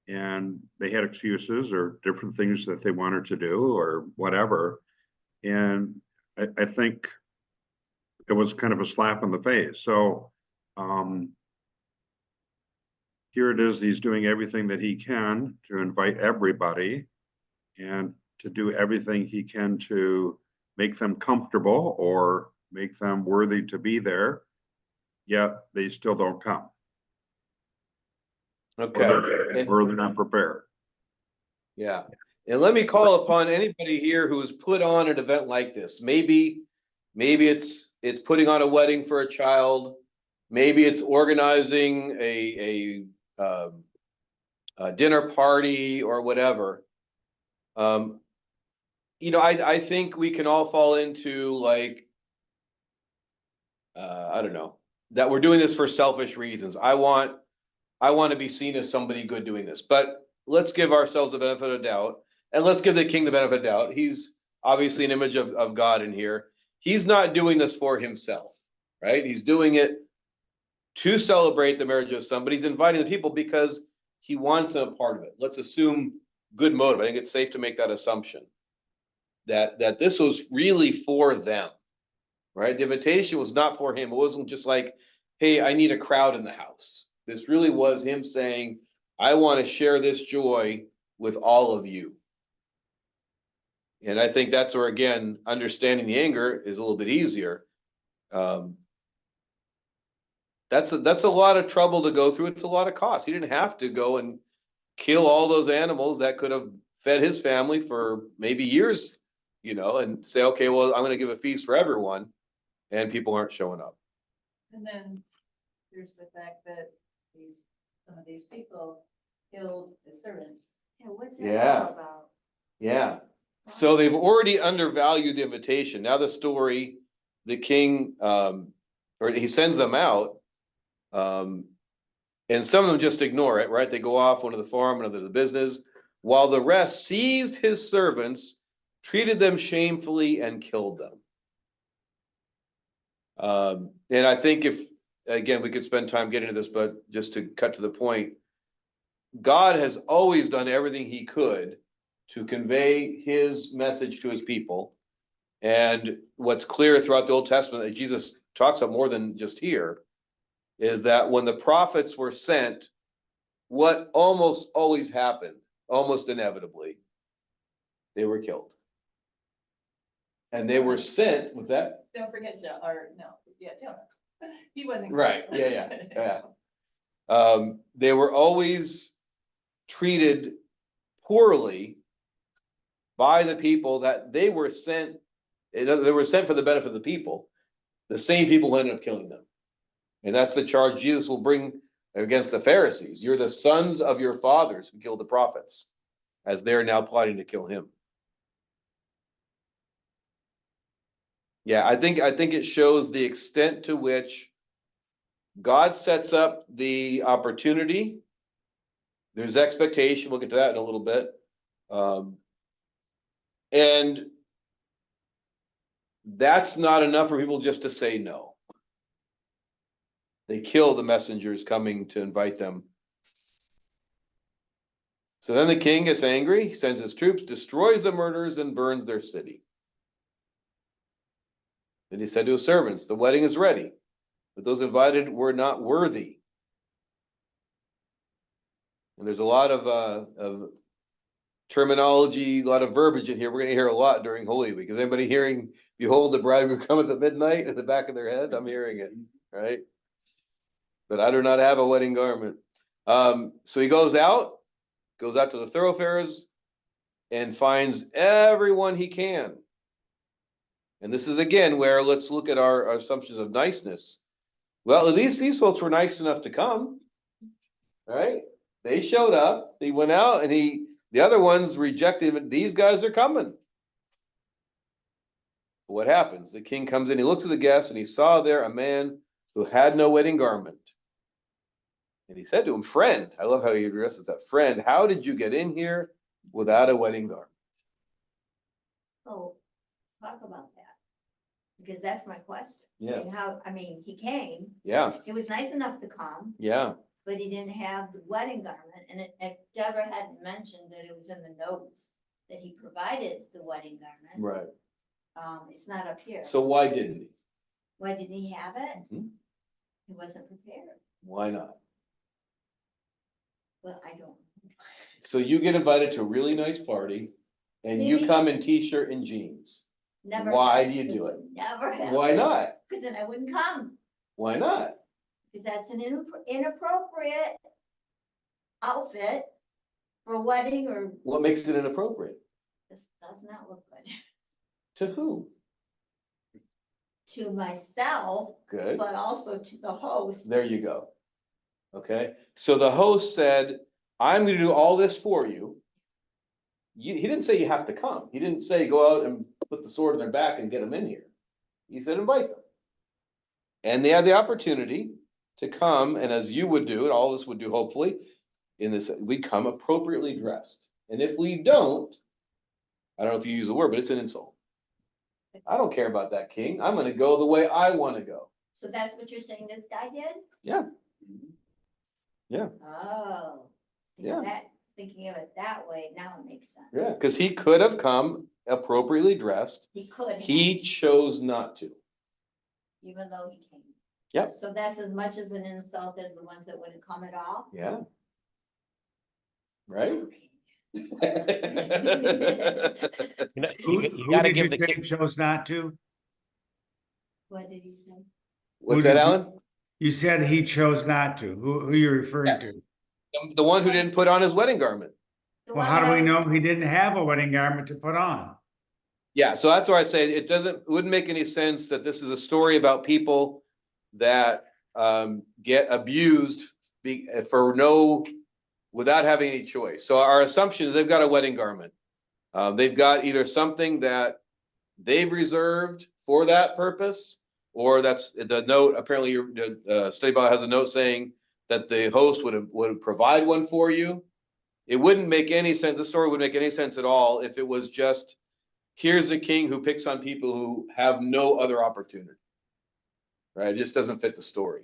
And they had excuses or different things that they wanted to do or whatever. And I think it was kind of a slap in the face. So here it is, he's doing everything that he can to invite everybody and to do everything he can to make them comfortable or make them worthy to be there, yet they still don't come. Okay. Or they're not prepared. Yeah. And let me call upon anybody here who's put on an event like this. Maybe it's putting on a wedding for a child. Maybe it's organizing a dinner party or whatever. I think we can all fall into like, I don't know, that we're doing this for selfish reasons. I want to be seen as somebody good doing this, but let's give ourselves the benefit of doubt, and let's give the king the benefit of doubt. He's obviously an image of God in here. He's not doing this for himself, right? He's doing it to celebrate the marriage of son, but he's inviting the people because he wants them a part of it. Let's assume good motive. I think it's safe to make that assumption that this was really for them, right? The invitation was not for him. It wasn't just like, hey, I need a crowd in the house. This really was him saying, I want to share this joy with all of you. And I think that's where, again, understanding the anger is a little bit easier. That's a lot of trouble to go through. It's a lot of cost. He didn't have to go and kill all those animals that could have fed his family for maybe years, and say, okay, well, I'm going to give a feast for everyone, and people aren't showing up. And then there's the fact that some of these people killed the servants. Yeah, what's Yeah. that all about? Yeah. So they've already undervalued the invitation. Now the story, the king, or he sends them out, and some of them just ignore it, right? They go off, one to the farm, another to the business, while the rest seized his servants, treated them shamefully, and killed them. And I think again, we could spend time getting into this, but just to cut to the point, God has always done everything he could to convey his message to his people. And what's clear throughout the Old Testament that Jesus talks about more than just here is that when the prophets were sent, what almost always happened, almost inevitably, they were killed. And they were sent with that. Don't forget Jonah. He wasn't. Right. Yeah. They were always treated poorly by the people that they were sent. They were sent for the benefit of the people. The same people who ended up killing them. And that's the charge Jesus will bring against the Pharisees. You're the sons of your fathers who killed the prophets, as they're now plotting to kill him. Yeah, I think it shows the extent to which God sets up the opportunity. There's expectation. We'll get to that in a little bit. And that's not enough for people just to say no. They kill the messengers coming to invite them. So then the king gets angry, he sends his troops, destroys the murderers, and burns their city. Then he said to his servants, the wedding is ready, but those invited were not worthy. And there's a lot of terminology, a lot of verbiage in here. We're going to hear a lot during Holy Week. Is anybody hearing, behold, the bridegroom cometh at midnight at the back of their head? I'm hearing it, right? But I do not have a wedding garment. So he goes out to the thoroughfares and finds everyone he can. And this is again where let's look at our assumptions of niceness. Well, at least these folks were nice enough to come, right? They showed up, he went out and the other ones rejected him. These guys are coming. What happens? The king comes in, he looks at the guests and he saw there a man who had no wedding garment. And he said to him, friend, I love how he addresses that, friend, how did you get in here without a wedding garment? Oh, talk about that. Because that's my question. Yeah. And how, I mean, he came, Yeah, he was nice enough to come, yeah, but he didn't have the wedding garment, and Deborah hadn't mentioned that it was in the notes that he provided the wedding garment. right. It's not up here. So why didn't he? Why didn't he have it? Mhm. He wasn't prepared. Why not? Well, I don't. So you get invited to a really nice party and you Maybe. come in t-shirt and jeans. Never. Why happened. do you do it? Never happened. Why not? Because then I wouldn't come, Why not? because that's an inappropriate outfit for a wedding, or What makes it inappropriate? this does not look good To who? to myself, Good. but also to the host. There you go. Okay, so the host said, I'm gonna do all this for you. He didn't say you have to come. He didn't say go out and put the sword in their back and get them in here. He said invite them. And they had the opportunity to come, and as you would do, and all of us would do hopefully, in this, we come appropriately dressed. And if we don't, I don't know if you use the word, but it's an insult. I don't care about that king. I'm gonna go the way I wanna go. So that's what you're saying this guy did? Yeah. Yeah. Oh. see, Yeah. That, thinking of it that way, now it makes sense. Yeah, because he could have come appropriately dressed. He could. He chose not to. Even though he came. Yep. So that's as much as an insult as the ones that wouldn't come at all? Yeah. Right? Okay. You know, Who, you who gotta did you give the say king, chose not to? What did he say? What's Who that, did you- Alan? You said he chose not to. Who you're referring Yes. to? The one who didn't put on his wedding garment. The Well, one how that do I we was- know he didn't have a wedding garment to put on? Yeah, so that's why I say it wouldn't make any sense that this is a story about people that get abused without having any choice. So our assumption is they've got a wedding garment. They've got either something that they've reserved for that purpose, or that's the note, apparently your study Bible has a note saying that the host would provide one for you. It wouldn't make any sense, the story wouldn't make any sense at all if it was just, here's a king who picks on people who have no other opportunity. Right, it just doesn't fit the story.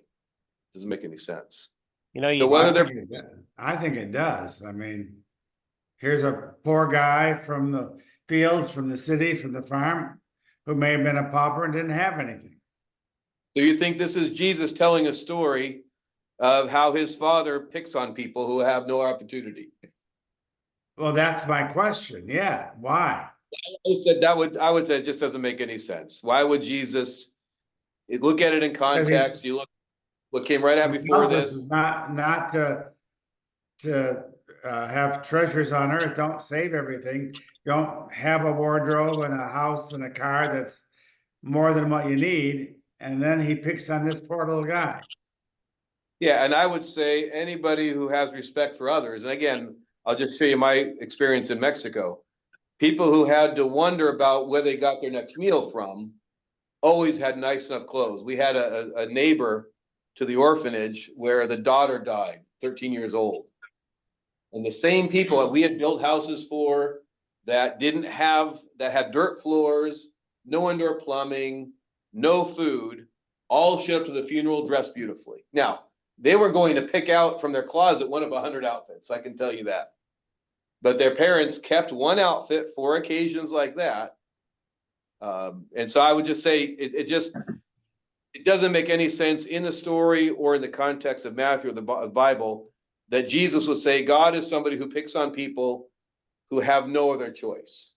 Doesn't make any sense. you know, So you, whether I they're, think I think it does. I mean, here's a poor guy from the fields, from the city, from the farm, who may have been a pauper and didn't have anything. do you think this is Jesus telling a story of how his father picks on people who have no opportunity? Well, that's my question. Yeah, why? I would say it just doesn't make any sense. Why would Jesus, look at it in context, you look, what came right out He before tells us this. is not to have treasures on earth. Don't save everything. Don't have a wardrobe and a house and a car that's more than what you need. And then he picks on this poor little guy. Yeah, and I would say anybody who has respect for others, and again, I'll just show you my experience in Mexico. People who had to wonder about where they got their next meal from always had nice enough clothes. We had a neighbor to the orphanage where the daughter died, 13 years old. And the same people that we had built houses for that had dirt floors, no indoor plumbing, no food, all showed up to the funeral dressed beautifully. Now, they were going to pick out from their closet one of 100 outfits, I can tell you that. But their parents kept one outfit for occasions like that. And so I would just say it doesn't make any sense in the story or in the context of Matthew or the Bible that Jesus would say God is somebody who picks on people who have no other choice.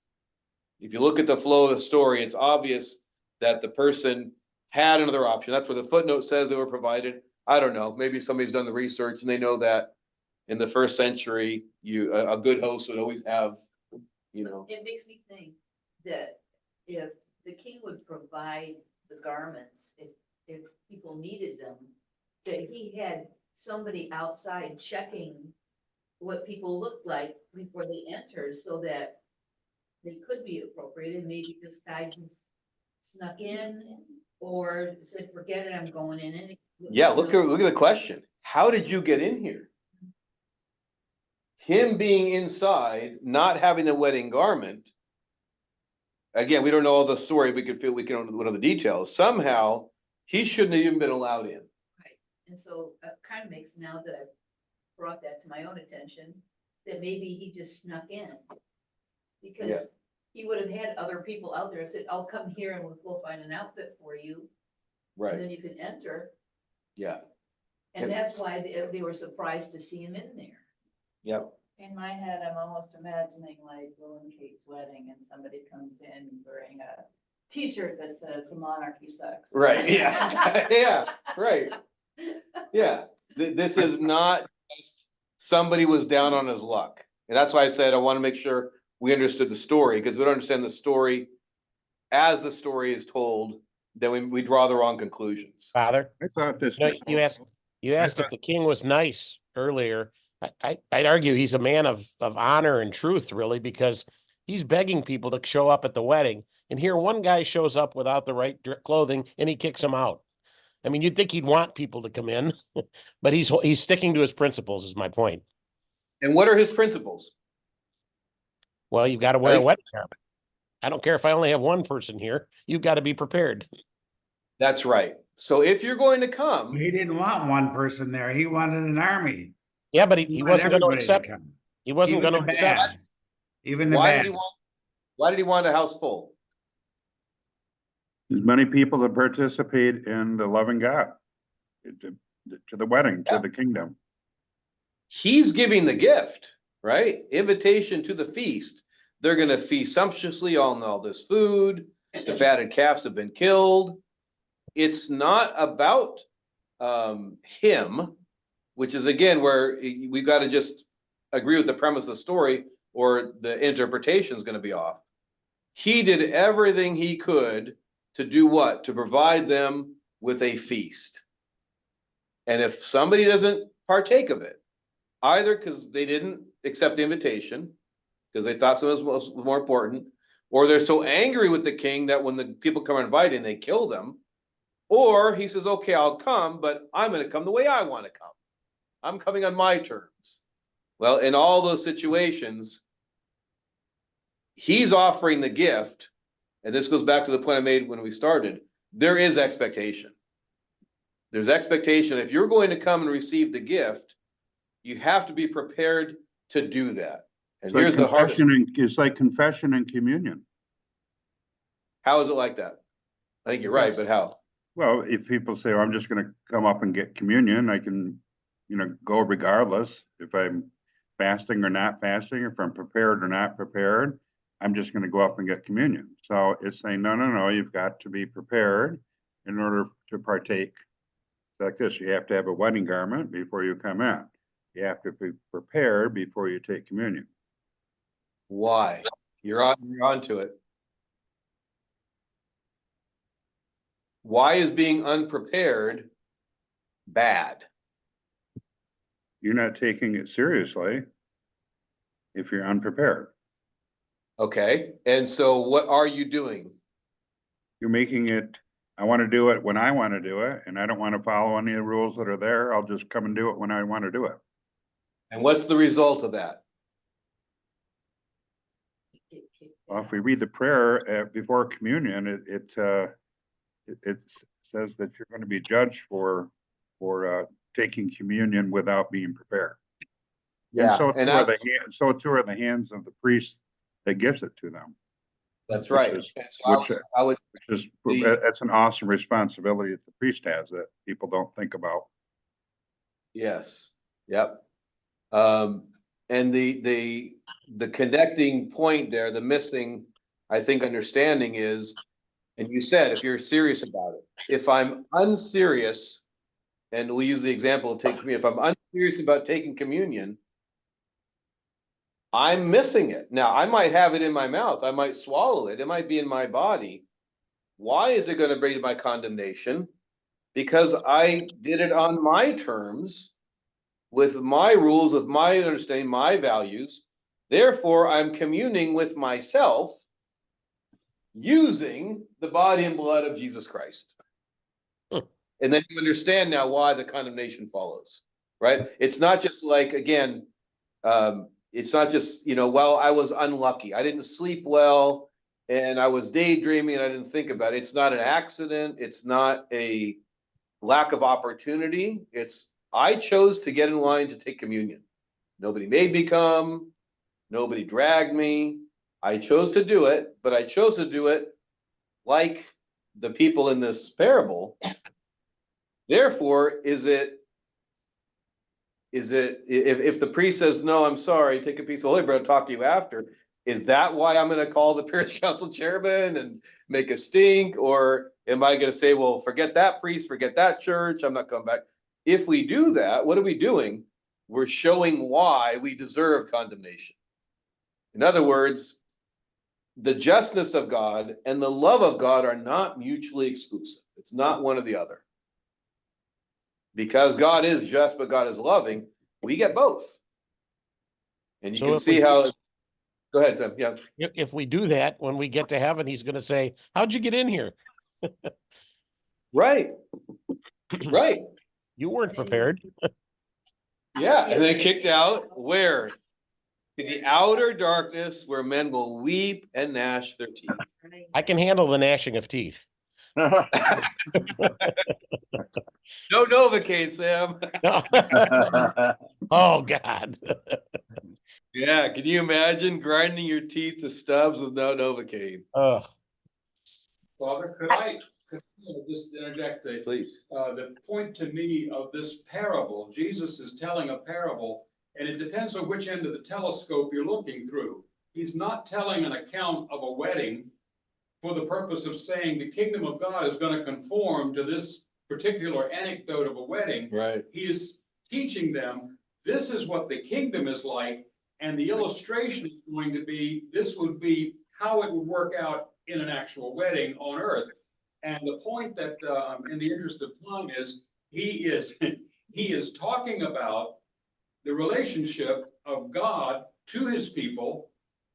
If you look at the flow of the story, it's obvious that the person had another option. That's where the footnote says they were provided. I don't know. Maybe somebody's done the research and they know that in the first century, a good host would always have, It makes me think that if the king would provide the garments, if if people needed them, that he had somebody outside checking what people looked like before they entered, so that they could be appropriated. Maybe this guy just snuck in or said, forget it, I'm going in. And Yeah, look at the question. How did you get in here? Him being inside, not having the wedding garment. Again, we don't know all the story. We can know the details. Somehow he shouldn't have even been allowed in. Right, and so it kind of makes, now that I've brought that to my own attention, that maybe he just snuck in. Yeah. Because he would have had other people out there and said, I'll come here and we'll find an outfit for you. And then you can enter. Yeah. And that's why they were surprised to see him in there. Yep. In my head, I'm almost imagining like Will and Kate's wedding and somebody comes in wearing a t-shirt that says the monarchy sucks. Right, yeah, yeah, right. Yeah, this is not just somebody was down on his luck. And that's why I said I want to make sure we understood the story, because we don't understand the story as the story is told, then we draw the wrong conclusions. Father, I thought this. no, was you asked if thought- the king was nice earlier. I'd argue he's a man of honor and truth, really, because he's begging people to show up at the wedding. And here one guy shows up without the right clothing and he kicks him out. I mean, you'd think he'd want people to come in, but he's sticking to his principles, is my point. And what are his principles? Well, you've got to wear a Right. wedding garment. I don't care if I only have one person here. You've got to be prepared. That's right. So if you're going to come, He didn't want one person there. He wanted an army. Yeah, but he wanted wasn't going to everybody accept. come. He wasn't Even going the to accept. bad. Even the why bad. did he want a house full? As many people to participate in the loving God, to the wedding, to Yeah. the kingdom. He's giving the gift, right? Invitation to the feast. They're going to feast sumptuously on all this food. The fatted calves have been killed. It's not about him, which is again where we've got to just agree with the premise of the story, or the interpretation is going to be off. He did everything he could to do what? To provide them with a feast. And if somebody doesn't partake of it, either because they didn't accept the invitation, because they thought something was more important, or they're so angry with the king that when the people come inviting, they kill them, or he says, okay, I'll come, but I'm going to come the way I want to come. I'm coming on my terms. Well, in all those situations, he's offering the gift, and this goes back to the point I made when we started. There is expectation. There's expectation. If you're going to come and receive the gift, you have to be prepared to do that. And It's like here's the hardest. It's like confession and communion. How is it like that? I think you're right, but how? Well, if people say, I'm just gonna come up and get communion, I can, go regardless if I'm fasting or not fasting, if I'm prepared or not prepared. I'm just gonna go up and get communion. So it's saying, no, you've got to be prepared in order to partake. Like this, you have to have a wedding garment before you come in. You have to be prepared before you take communion. Why? You're on to it. Why is being unprepared bad? You're not taking it seriously if you're unprepared. Okay, and so what are you doing? You're making it, I want to do it when I want to do it, and I don't want to follow any of the rules that are there. I'll just come and do it when I want to do it. And what's the result of that? Well, if we read the prayer before communion, it says that you're going to be judged for taking communion without being prepared. Yeah, And and so too are the hands of the priest that gives it to them. that's which right. is- And so which, I would, Which is, The- that's an awesome responsibility that the priest has that people don't think about. yes, yep. And the connecting point there, the missing, I think, understanding is, and you said, if you're serious about it, if I'm unserious, and we'll use the example of taking communion, if I'm unserious about taking communion, I'm missing it. Now, I might have it in my mouth, I might swallow it, it might be in my body. Why is it going to bring my condemnation? because I did it on my terms, with my rules, with my understanding, my values. Therefore, I'm communing with myself using the body and blood of Jesus Christ. And then you understand now why the condemnation follows, right? It's not just like, again, it's not just, well, I was unlucky. I didn't sleep well and I was daydreaming and I didn't think about it. It's not an accident. It's not a lack of opportunity. I chose to get in line to take communion. Nobody made me come. Nobody dragged me. I chose to do it, but I chose to do it like the people in this parable. Therefore, if the priest says, no, I'm sorry, take a piece of holy bread, I'll talk to you after, is that why I'm going to call the parish council chairman and make a stink? Or am I going to say, well, forget that priest, forget that church, I'm not coming back? If we do that, what are we doing? We're showing why we deserve condemnation. In other words, the justness of God and the love of God are not mutually exclusive. It's not one or the other. Because God is just, but God is loving, we get both. And you So can if see we- how, go ahead, Sam. Yeah. If we do that, when we get to heaven, he's going to say, how'd you get in here? Right. Right. You weren't prepared. Yeah. And then kicked out where? To the outer darkness where men will weep and gnash their teeth. I can handle the gnashing of teeth. No Novocaine, Sam. Oh, God. Yeah. Can you imagine grinding your teeth to stubs with no Novocaine? Ugh. Father, could I just interject Please. the point to me of this parable? Jesus is telling a parable, and it depends on which end of the telescope you're looking through. He's not telling an account of a wedding for the purpose of saying the kingdom of God is going to conform to this particular anecdote of a wedding. Right. He is teaching them this is what the kingdom is like, and the illustration is going to be this would be how it would work out in an actual wedding on earth. And the point that, in the interest of time, is he is talking about the relationship of God to his people,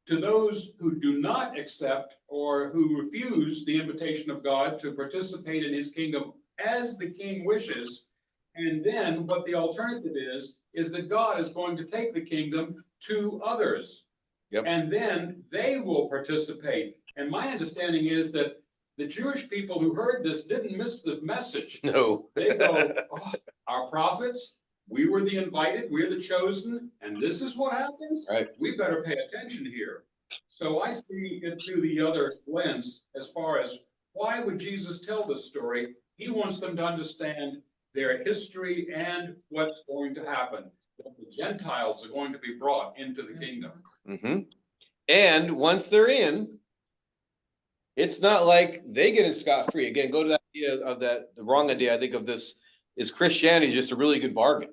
to those who do not accept or who refuse the invitation of God to participate in his kingdom as the king wishes. And then what the alternative is that God is going to take the kingdom to others. Yep. And then they will participate. And my understanding is that the Jewish people who heard this didn't miss the message. No. They go, oh, our prophets, we were the invited, we're the chosen, and this is what happens? Right. We better pay attention here. So I see it through the other lens as far as why would Jesus tell this story? He wants them to understand their history and what's going to happen. That the Gentiles are going to be brought into the kingdom. Mm-hmm. And once they're in, it's not like they get in scot-free. Again, go to that idea of the wrong idea. I think of this is Christianity just a really good bargain,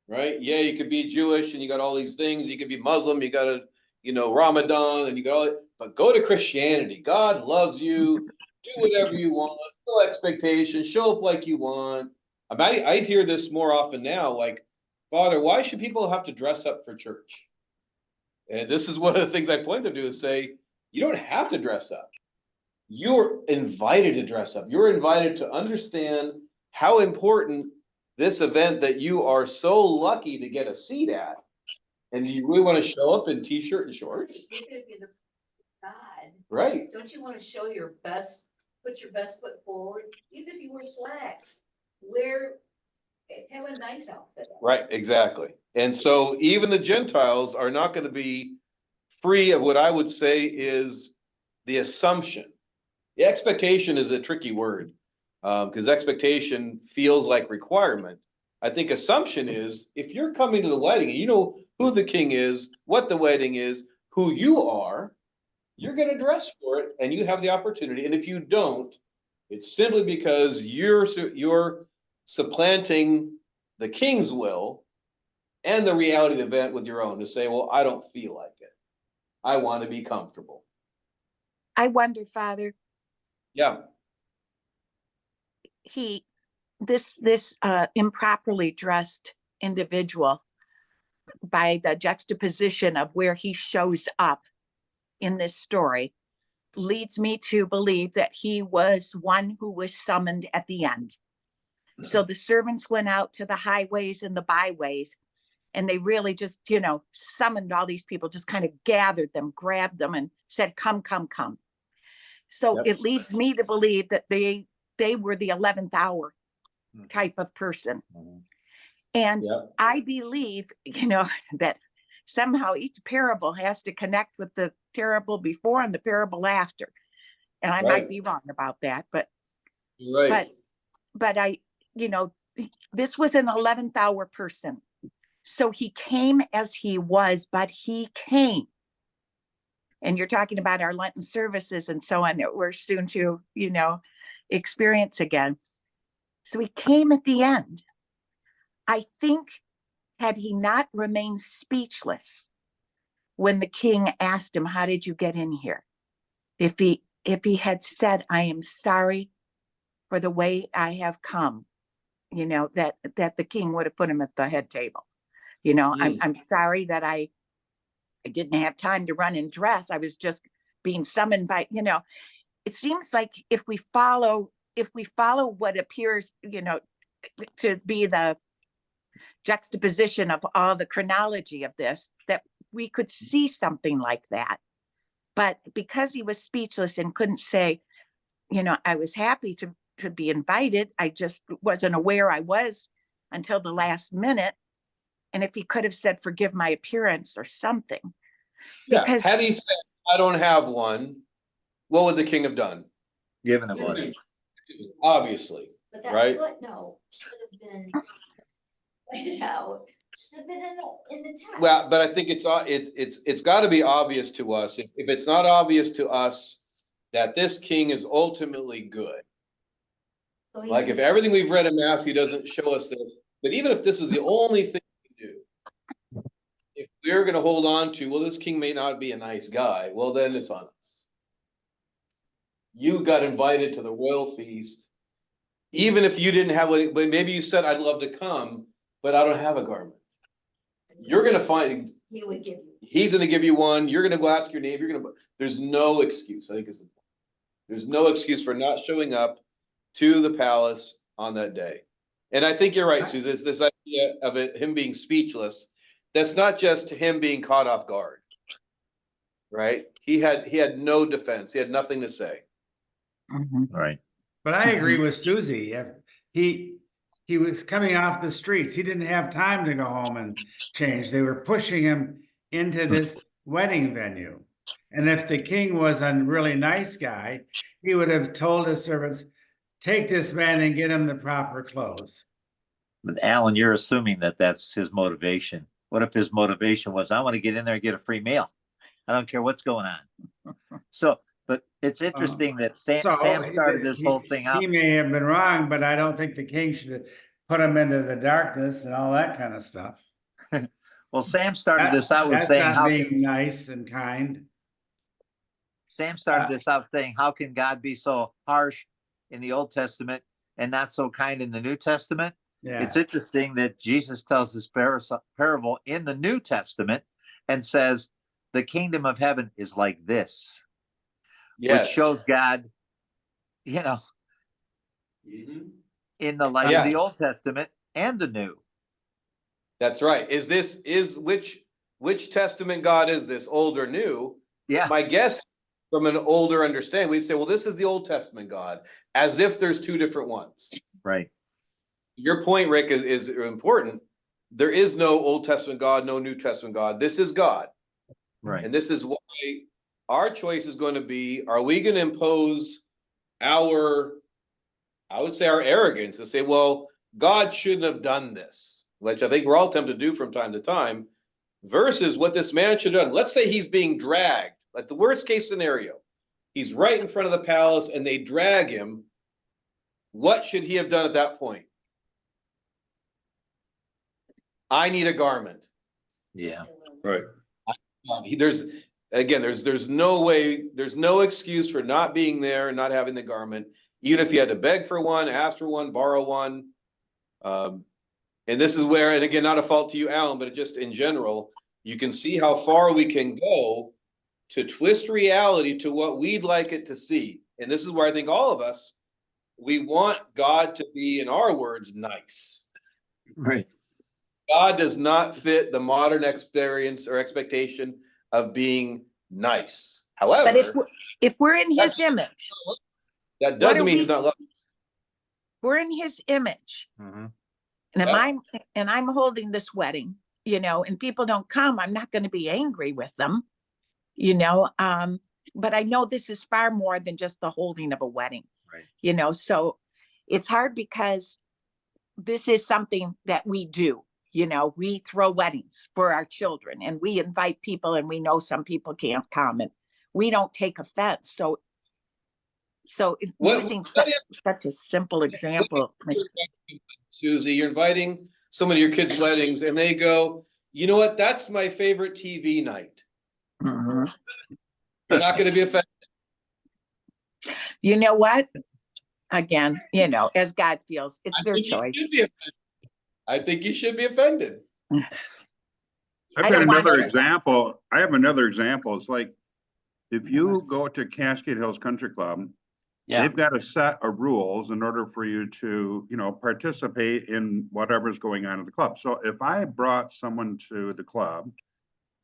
right? Yeah, you could be Jewish and you got all these things. You could be Muslim, you got Ramadan, and you got all it. But go to Christianity. God loves you. Do whatever you want. No expectations. Show up like you want. I hear this more often now, like, Father, why should people have to dress up for church? And this is one of the things I point them to is say, you don't have to dress up. You're invited to dress up. You're invited to understand how important this event that you are so lucky to get a seat at. And you really want to show up in t-shirt and shorts? Even if you're the God, Right. don't you want to show your best, put your best foot forward? Even if you wear slacks, have a nice outfit. Right, exactly. And so even the Gentiles are not going to be free of what I would say is the assumption. The expectation is a tricky word because expectation feels like requirement. I think assumption is if you're coming to the wedding and you know who the king is, what the wedding is, who you are, you're going to dress for it and you have the opportunity. And if you don't, it's simply because you're supplanting the king's will and the reality of the event with your own to say, well, I don't feel like it. I want to be comfortable. I wonder, Father, Yeah. he this improperly dressed individual, by the juxtaposition of where he shows up in this story, leads me to believe that he was one who was summoned at the end. So the servants went out to the highways and the byways, and they really just, summoned all these people, just kind of gathered them, grabbed them, and said, come, come, come. So Yep. it leads me to believe that they were the 11th hour type of person. And Yep. I believe, that somehow each parable has to connect with the parable before and the parable after. And I Right. might be wrong about that, but You're right. but I, this was an 11th hour person. So he came as he was, but he came. And you're talking about our Lenten services and so on that we're soon to, experience again. So he came at the end. I think, had he not remained speechless when the king asked him, how did you get in here? If he had said, I am sorry for the way I have come, that the king would have put him at the head table. I'm sorry that I didn't have time to run and dress. I was just being summoned by, it seems like if we follow what appears, to be the juxtaposition of all the chronology of this, that we could see something like that. But because he was speechless and couldn't say, I was happy to be invited, I just wasn't aware I was until the last minute. And if he could have said, forgive my appearance or something. Because had he said, I don't have one, what would the king have done? Given him one. Obviously, But that right? footnote should have been pointed out, should have been in the text. Well, but I think it's got to be obvious to us. If it's not obvious to us that this king is ultimately good, So he- like if everything we've read in Matthew doesn't show us this, but even if this is the only thing we do, if we're going to hold on to, well, this king may not be a nice guy, well, then it's on us. You got invited to the royal feast, even if you didn't have what, but maybe you said, I'd love to come, but I don't have a garment. You're going to find, He would give you. he's going to give you one. You're going to go ask your name. There's no excuse. I think is the point. There's no excuse for not showing up to the palace on that day. And I think you're right, Susan. It's this idea of him being speechless. That's not just him being caught off guard, right? He had no defense. He had nothing to say. Right. But I agree with Susie. He was coming off the streets. He didn't have time to go home and change. They were pushing him into this wedding venue. And if the king was a really nice guy, he would have told his servants, take this man and get him the proper clothes. But Alan, you're assuming that that's his motivation. What if his motivation was, I want to get in there and get a free meal? I don't care what's going on. So, but it's interesting that Sam started this whole thing out. He may have been wrong, but I don't think the king should have put him into the darkness and all that kind of stuff. Well, Sam started this out with That's saying, not how being nice and kind. Sam started this out saying, how can God be so harsh in the Old Testament and not so kind in the New Testament? Yeah. It's interesting that Jesus tells this parable in the New Testament and says, the kingdom of heaven is like this, Yes. which shows God, in the light of the Old Testament and the New. That's right. Which testament God is this, old or new? Yeah. My guess, from an older understanding, we'd say, well, this is the Old Testament God, as if there's two different ones. Right. Your point, Rick, is important. There is no Old Testament God, no New Testament God. This is God. Right. And this is why our choice is going to be, are we going to impose I would say our arrogance to say, well, God shouldn't have done this, which I think we're all tempted to do from time to time, versus what this man should have done. Let's say he's being dragged, like the worst case scenario. He's right in front of the palace and they drag him. What should he have done at that point? I need a garment. Yeah. Right. There's no way, there's no excuse for not being there and not having the garment. Even if you had to beg for one, ask for one, borrow one, And this is where, and again, not a fault to you, Alan, but just in general, you can see how far we can go to twist reality to what we'd like it to see. And this is where I think all of us, we want God to be, in our words, nice. Right. God does not fit the modern experience or expectation of being nice. But However, if we're in his that's- image, that what doesn't are mean we- he's not loving. we're in his image. Mhm. And Yeah. I'm holding this wedding, you know, and people don't come, I'm not going to be angry with them, you know. But I know this is far more than just the holding of a wedding. Right. You know, so it's hard because this is something that we do. You know, we throw weddings for our children and we invite people, and we know some people can't come, and we don't take offense. So using such a simple example. Susie, you're inviting some of your kids' weddings and they go, you know what, that's my favorite TV night. Mhm. You're not going to be offended. You know what? Again, you know, as God feels, it's I their think you choice. should be offended. I think you should be offended. I've I got don't want another it. example. I have another example. It's like, if you go to Cascade Hills Country Club, Yeah. they've got a set of rules in order for you to, participate in whatever's going on at the club. So if I brought someone to the club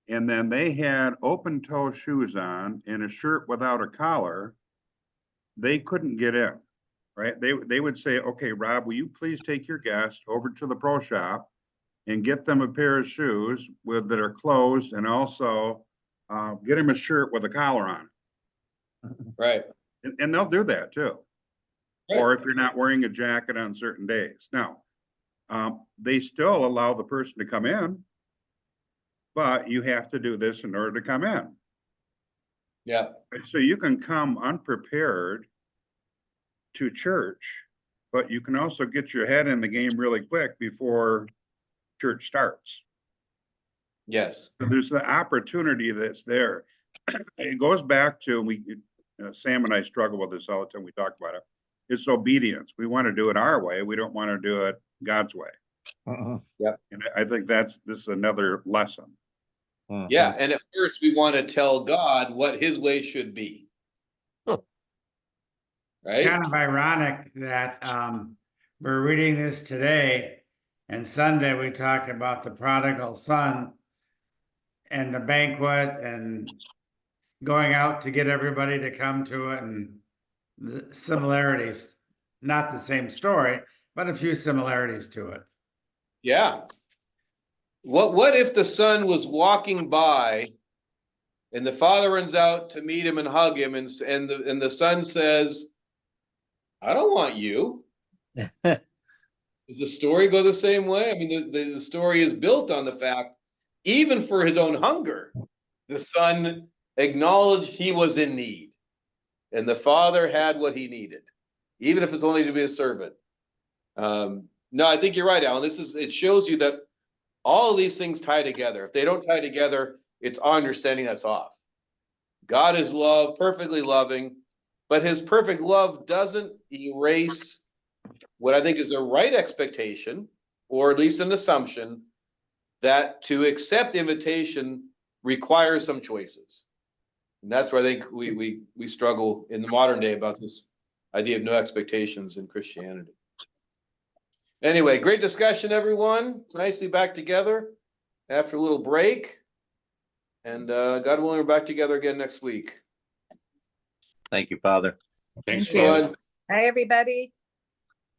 and then they had open toe shoes on and a shirt without a collar, they couldn't get in, right? They would say, okay, Rob, will you please take your guest over to the pro shop and get them a pair of shoes that are closed, and also get them a shirt with a collar on. Right. And they'll do that too. Right. Or if you're not wearing a jacket on certain days. Now, they still allow the person to come in, but you have to do this in order to come in. Yeah. So you can come unprepared to church, but you can also get your head in the game really quick before church starts. Yes. So there's the opportunity that's there. It goes back to, Sam and I struggle with this all the time. We talk about it. It's obedience. We want to do it our way. We don't want to do it God's way. Mhm. And I think this is another lesson. Yeah. And at first we want to tell God what his way should be. Right? Kind of ironic that we're reading this today, and Sunday we talk about the prodigal son and the banquet and going out to get everybody to come to it, and the similarities, not the same story, but a few similarities to it. Yeah. What if the son was walking by and the father runs out to meet him and hug him, and the son says, I don't want you. Does the story go the same way? I mean, the story is built on the fact, even for his own hunger, the son acknowledged he was in need, and the father had what he needed, even if it's only to be a servant. No, I think you're right, Alan. It shows you that all of these things tie together. If they don't tie together, it's our understanding that's off. God is love, perfectly loving, but his perfect love doesn't erase what I think is the right expectation, or at least an assumption, that to accept the invitation requires some choices. And that's where I think we struggle in the modern day about this idea of no expectations in Christianity. Anyway, great discussion, everyone. Nicely back together after a little break. And God willing, we're back together again next week. Thank you, Father. Thank Fun. you. Hi, everybody.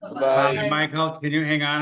Bye. Father Michael, can you hang on